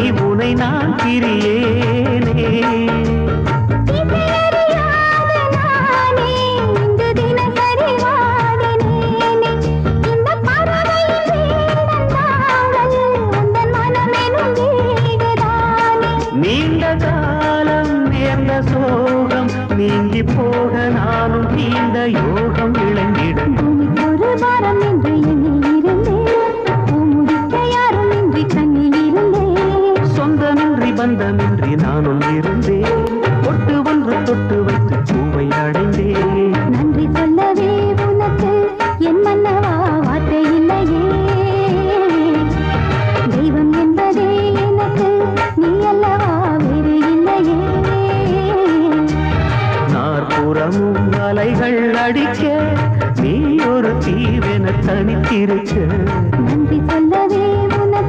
உனை நான் பிரியேனே. நீண்ட காலம் நேர்ந்த சோகம் நீங்கி போக நானும் நீண்ட யோகம் இழந்திடும். ஒரு வாரம் என்று யாரும் இன்றி கண்ணில் இருந்தே. சொந்தமின்றி பந்தமின்றி நானும்